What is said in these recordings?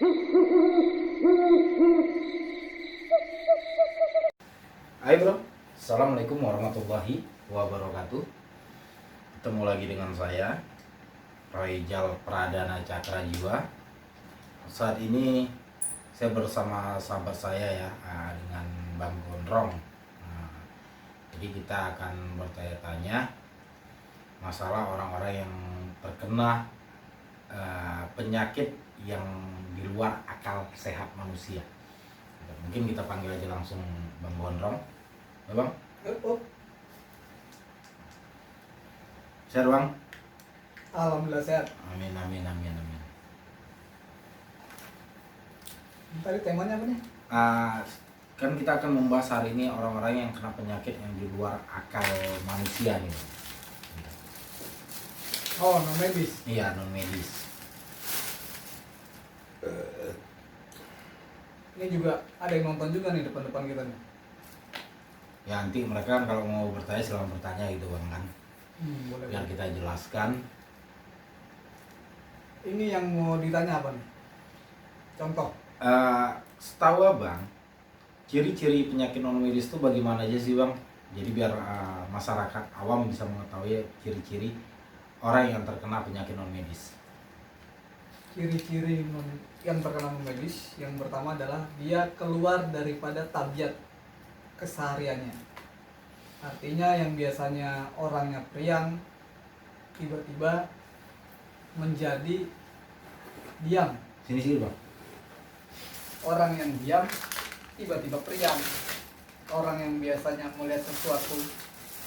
Hai bro, Assalamualaikum warahmatullahi wabarakatuh. Ketemu lagi dengan saya Royjal Pradana Cakra Jiwa. Saat ini saya bersama sahabat saya ya, dengan Bang Gondrong. Jadi kita akan bertanya-tanya masalah orang-orang yang terkena penyakit yang di luar akal sehat manusia. Mungkin kita panggil aja langsung Bang Gondrong. Ya Bang? Sehat Bang? Alhamdulillah sehat. Amin. Tadi temanya apa nih? Kan kita akan membahas hari ini orang-orang yang kena penyakit yang di luar akal manusia nih. Oh, non medis. Iya, non medis. Ini juga ada yang nonton juga nih depan-depan kita nih. Ya nanti mereka kan kalau mau bertanya silahkan bertanya gitu Bang kan. Boleh. Biar kita jelaskan. Ini yang mau ditanya apa nih? Contoh. Setahu Abang, ciri-ciri penyakit non medis itu bagaimana aja sih Bang? Jadi biar masyarakat awam bisa mengetahui ciri-ciri orang yang terkena penyakit non medis. Ciri-ciri yang terkena non medis yang pertama adalah dia keluar daripada tabiat kesehariannya. Artinya yang biasanya orangnya periang tiba-tiba menjadi diam. Sini Bang. Orang yang diam tiba-tiba periang. Orang yang biasanya melihat sesuatu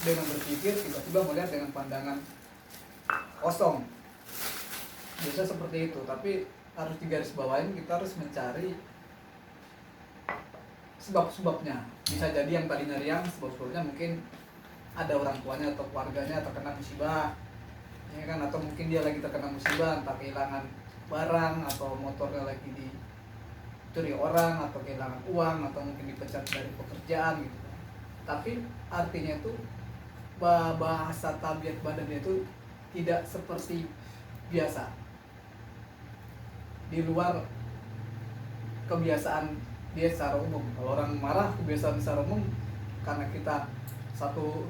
dengan berpikir tiba-tiba melihat dengan pandangan kosong. Biasa seperti itu, tapi harus digarisbawahin, kita harus mencari sebab-sebabnya. Bisa jadi yang tadinya riang, sebab-sebabnya mungkin ada orang tuanya atau keluarganya terkena musibah, ya kan? Atau mungkin dia lagi terkena musibah, entah kehilangan barang atau motornya lagi dicuri orang, atau kehilangan uang, atau mungkin dipecat dari pekerjaan gitu. Tapi artinya itu bahasa tabiat badannya itu tidak seperti biasa, di luar kebiasaan dia secara umum. Kalau orang marah, kebiasaan secara umum karena kita satu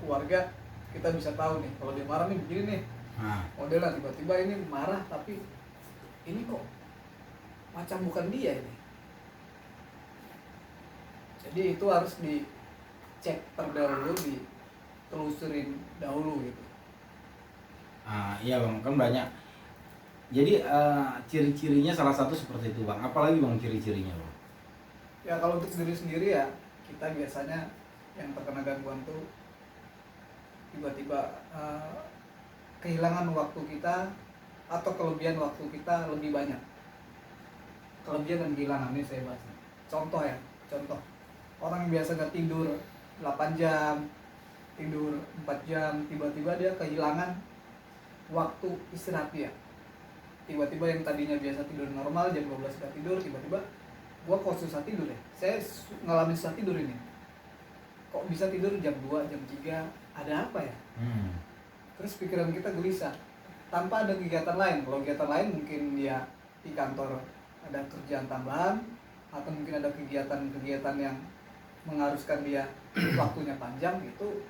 keluarga, kita bisa tahu nih kalau dia marah nih begini nih. Modelnya tiba-tiba ini marah tapi ini kok macam bukan dia ini. Jadi itu harus dicek terdahulu, ditelusurin dahulu gitu. Iya Bang, kan banyak. Jadi ciri-cirinya salah satu seperti itu Bang. Apalagi Bang ciri-cirinya Bang? Ya kalau untuk sendiri ya, kita biasanya yang terkena gangguan tuh tiba-tiba kehilangan waktu kita atau kelebihan waktu kita lebih banyak. Kelebihan dan kehilangan ini saya bahas. Contoh orang yang biasa nggak tidur 8 jam, tidur 4 jam, tiba-tiba dia kehilangan waktu istirahat dia. Tiba-tiba yang tadinya biasa tidur normal jam 12 sudah tidur, tiba-tiba gua kok susah tidur ya, saya ngalamin susah tidur ini, kok bisa tidur jam 2, jam 3, ada apa ya? Terus pikiran kita gelisah tanpa ada kegiatan lain. Kalau kegiatan lain mungkin dia di kantor ada kerjaan tambahan, atau mungkin ada kegiatan-kegiatan yang mengharuskan dia waktunya panjang, itu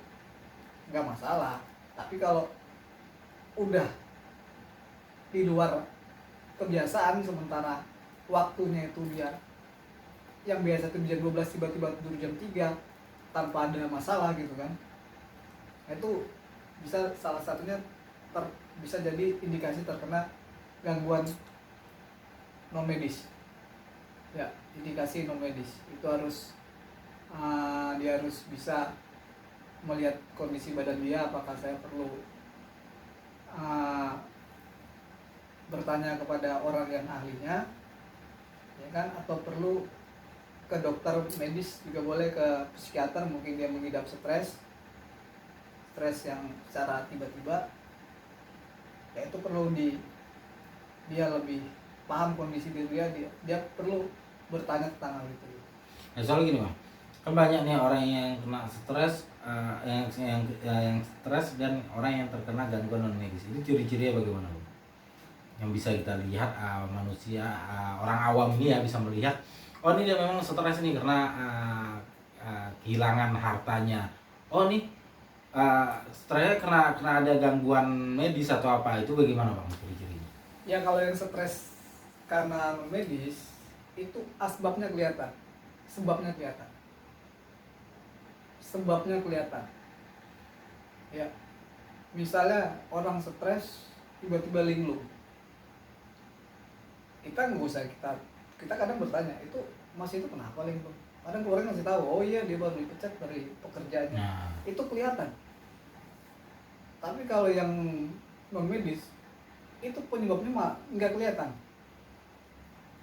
nggak masalah. Tapi kalau udah di luar kebiasaan, sementara waktunya itu dia yang biasa tuh jam 12 tiba-tiba tidur jam 3 tanpa ada masalah gitu kan, itu bisa salah satunya bisa jadi indikasi terkena gangguan non medis ya. Indikasi non medis itu harus dia harus bisa melihat kondisi badan dia, apakah saya perlu bertanya kepada orang yang ahlinya, ya kan, atau perlu ke dokter medis juga boleh, ke psikiater, mungkin dia mengidap stres yang secara tiba-tiba, ya itu perlu dia lebih paham kondisi diri dia perlu bertanya tentang hal itu. Nah, soalnya gini Bang, kan banyak nih orang yang kena stres, yang stres dan orang yang terkena gangguan non medis. Itu ciri-cirinya bagaimana Bang? yang bisa kita lihat, manusia, orang awam ini ya bisa melihat, oh ini dia memang stres nih karena kehilangan hartanya. Oh ini stresnya kena ada gangguan medis atau apa, itu bagaimana bang ciri-cirinya? Ya kalau yang stres karena medis itu asbabnya kelihatan, sebabnya kelihatan, sebabnya kelihatan. Ya, misalnya orang stres tiba-tiba linglung, kita nggak usah kita kadang bertanya itu mas itu kenapa linglung? Kadang keluarga ngasih tahu, oh iya dia baru dipecat dari pekerjaannya, Nah, itu kelihatan. Tapi kalau yang non medis itu penyebabnya mah nggak kelihatan.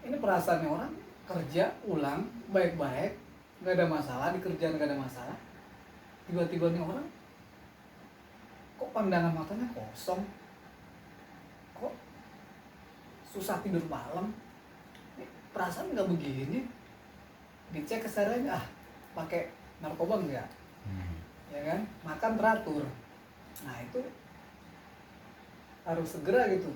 Ini perasaannya orang kerja ulang baik-baik, nggak ada masalah di kerjaan, nggak ada masalah. Tiba-tiba nih orang kok pandangan matanya kosong, kok susah tidur malam. Ini perasaan nggak begini. Dicek kesadarannya, pakai narkoba nggak? Ya kan, makan teratur. Nah itu harus segera gitu.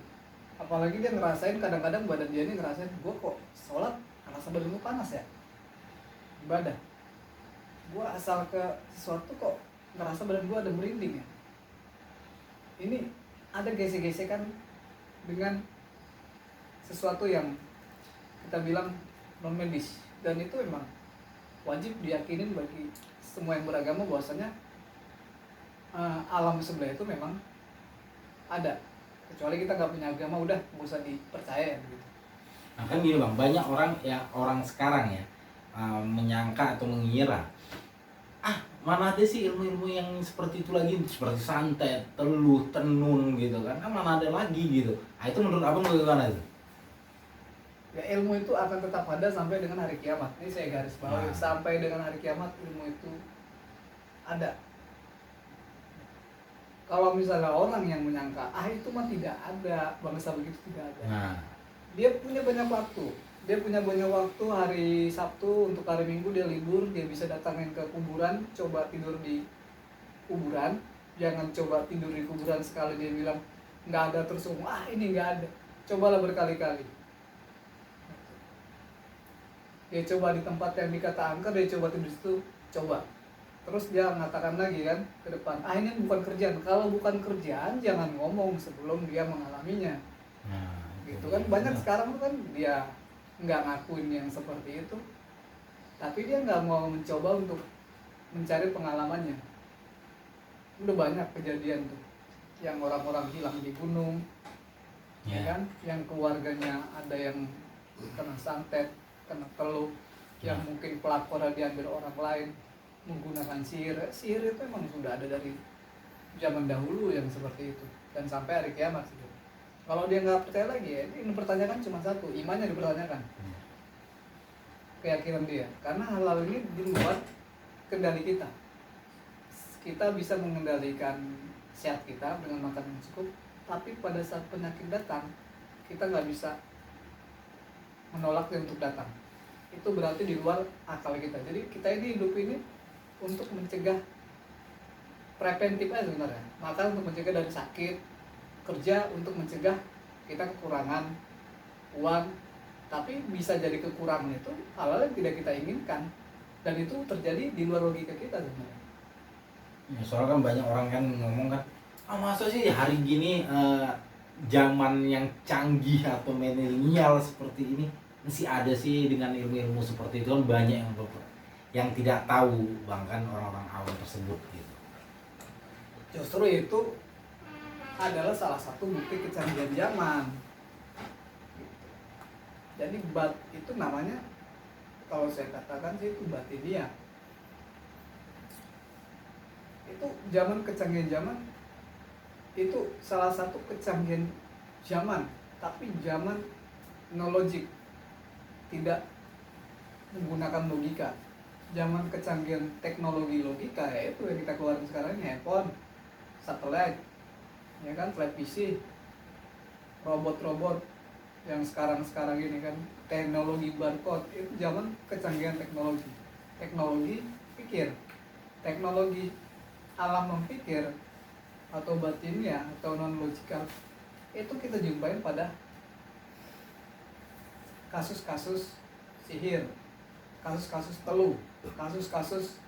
Apalagi dia ngerasain, kadang-kadang badan dia ini ngerasain, gue kok sholat ngerasa badan gue panas ya, ibadah gue asal ke sesuatu kok ngerasa badan gue ada merinding ya. Ini ada gesek-gesekan dengan sesuatu yang kita bilang non medis, dan itu memang wajib diyakinin bagi semua yang beragama bahwasanya alam sebelah itu memang ada. Kecuali kita nggak punya agama, udah nggak usah dipercaya gitu. nah kan gini bang, banyak orang ya, orang sekarang ya menyangka atau mengira, mana ada sih ilmu-ilmu yang seperti itu lagi, seperti santet, teluh, tenun gitu kan, mana ada lagi gitu. Nah itu menurut abang bagaimana itu? Ya ilmu itu akan tetap ada sampai dengan hari kiamat. Ini saya garis bawahi, Nah. sampai dengan hari kiamat ilmu itu ada. Kalau misalnya orang yang menyangka itu mah tidak ada, bangsa begitu tidak ada. Nah, Dia punya banyak waktu. Dia punya banyak waktu, hari Sabtu untuk hari Minggu dia libur, dia bisa datangin ke kuburan, coba tidur di kuburan. Jangan coba tidur di kuburan sekali dia bilang nggak ada, terus ini nggak ada. Cobalah berkali-kali. Dia coba di tempat yang dikata angker, dia coba tidur di situ, coba. Terus dia mengatakan lagi kan ke depan, ini bukan kerjaan. Kalau bukan kerjaan jangan ngomong sebelum dia mengalaminya. nah Gitu kan, banyak sekarang tuh kan dia nggak ngakuin yang seperti itu, tapi dia nggak mau mencoba untuk mencari pengalamannya. Udah banyak kejadian tuh yang orang-orang hilang di gunung, ya kan, yang keluarganya ada yang kena santet, kena teluh, yang mungkin pelapornya diambil orang lain menggunakan sihir. Sihir itu memang sudah ada dari zaman dahulu yang seperti itu, dan sampai hari kiamat gitu. Kalau dia nggak percaya lagi, ya ini dipertanyakan cuma satu, imannya dipertanyakan, keyakinan dia, karena hal-hal ini di luar kendali kita. Kita bisa mengendalikan sehat kita dengan makan yang cukup, tapi pada saat penyakit datang kita nggak bisa menolaknya untuk datang. Itu berarti di luar akal kita. Jadi kita ini hidup ini untuk mencegah, preventif aja sebenarnya. Makan untuk mencegah dari sakit, kerja untuk mencegah kita kekurangan uang. Tapi bisa jadi kekurangan itu hal-hal yang tidak kita inginkan, dan itu terjadi di luar logika kita sebenarnya. Ya, soalnya kan banyak orang kan ngomong kan, masa sih hari gini zaman yang canggih atau milenial seperti ini masih ada sih dengan ilmu-ilmu seperti itu. Kan banyak yang tidak tahu bahkan orang-orang awam tersebut gitu. Justru itu adalah salah satu bukti kecanggihan zaman. Jadi itu namanya, kalau saya katakan sih itu batinia. Itu zaman kecanggihan zaman, itu salah satu kecanggihan zaman, tapi zaman no logic, tidak menggunakan logika. Zaman kecanggihan teknologi logika, yaitu yang kita keluarin sekarang ini, handphone, satelit, ya kan, televisi, robot-robot yang sekarang ini kan, teknologi barcode. Itu zaman kecanggihan teknologi. Teknologi pikir, teknologi alam memikir atau batinnya atau non logikal, itu kita jumpain pada kasus-kasus sihir, kasus-kasus teluh, kasus-kasus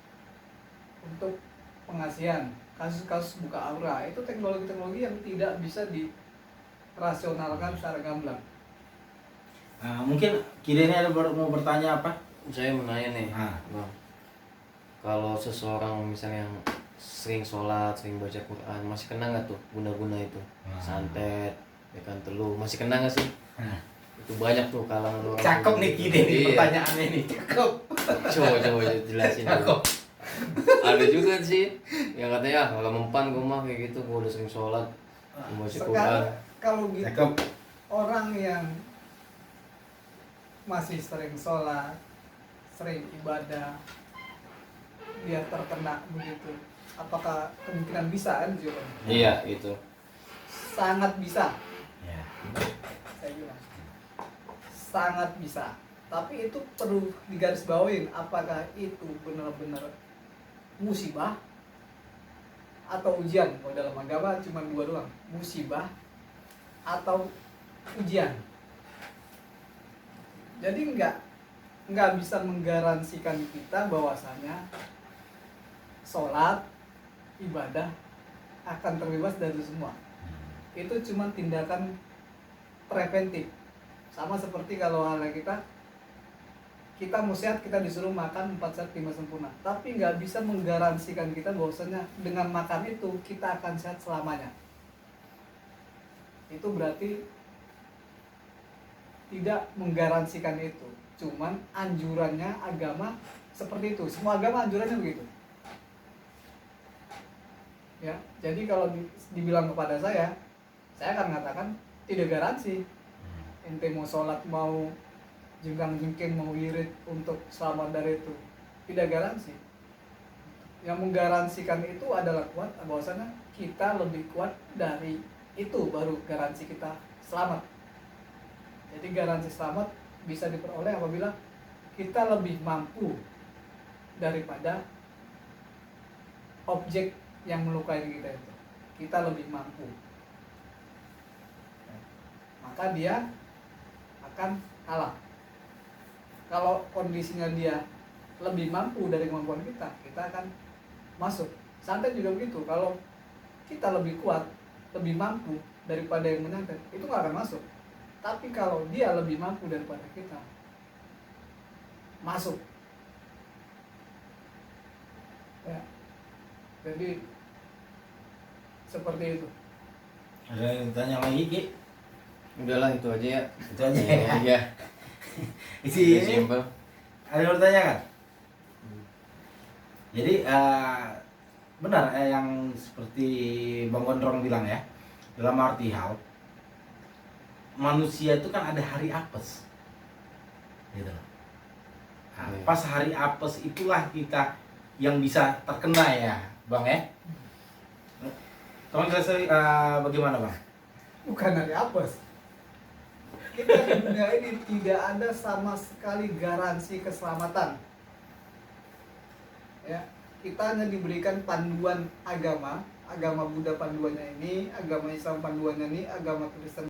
untuk pengasihan, kasus-kasus buka aura. Itu teknologi-teknologi yang tidak bisa dirasionalkan secara gamblang. Mungkin Kide ini ada mau bertanya apa? Saya mau nanya nih, Ah. Bang. Kalau seseorang misalnya yang sering sholat, sering baca Quran, masih kena nggak tuh guna-guna itu? Santet, ya kan, teluh, masih kena nggak sih? Itu banyak tuh kalangan orang. Cakep nih Kide nih Iya. pertanyaannya nih, cakep. Coba jelasin dulu. Cakep. Ada juga sih yang katanya kalau mempan gue mah kayak gitu, gue udah sering sholat, baca Quran. Sekarang kalau gitu Cakep. orang yang masih sering sholat, sering ibadah, dia terkena begitu, apakah kemungkinan bisa kan jawabannya? Iya gitu. Sangat bisa, Ya. saya bilang sangat bisa. Tapi itu perlu digarisbawahin, apakah itu benar-benar musibah atau ujian. Kalau dalam agama cuma dua doang, musibah atau ujian. Jadi nggak bisa menggaransikan kita bahwasanya sholat ibadah akan terbebas dari semua. Itu cuma tindakan preventif. Sama seperti kalau halnya kita mau sehat, kita disuruh makan 4 sehat 5 sempurna, tapi nggak bisa menggaransikan kita bahwasanya dengan makan itu kita akan sehat selamanya. Itu berarti tidak menggaransikan itu, cuman anjurannya agama seperti itu. Semua agama anjurannya begitu ya. Jadi kalau dibilang kepada saya akan mengatakan tidak garansi. Ente mau sholat, mau jengkang-jengking, mau wirid untuk selamat dari itu, tidak garansi. Yang menggaransikan itu adalah kuat, bahwasanya kita lebih kuat dari itu, baru garansi kita selamat. Jadi garansi selamat bisa diperoleh apabila kita lebih mampu daripada objek yang melukai kita itu. Kita lebih mampu, maka dia akan kalah. Kalau kondisinya dia lebih mampu dari kemampuan kita akan masuk. Santet juga begitu. Kalau kita lebih kuat, lebih mampu daripada yang menyantet, itu nggak akan masuk. Tapi kalau dia lebih mampu daripada kita, masuk. Ya. Jadi seperti itu. Ada yang tanya lagi, Ki? Udahlah itu aja ya. Itu aja ya. Iya. Isi Udah ini simpel. ada yang bertanya kan? Jadi benar yang seperti Bang Gondrong bilang ya, dalam arti hal manusia itu kan ada hari apes, gitu. Nah, Iya. pas hari apes itulah kita yang bisa terkena ya, Bang ya. Tolong jelaskan bagaimana Bang? Bukan dari apes. Kita di dunia ini tidak ada sama sekali garansi keselamatan. Ya, kita hanya diberikan panduan agama Buddha panduannya ini, agama Islam panduannya ini, agama Kristen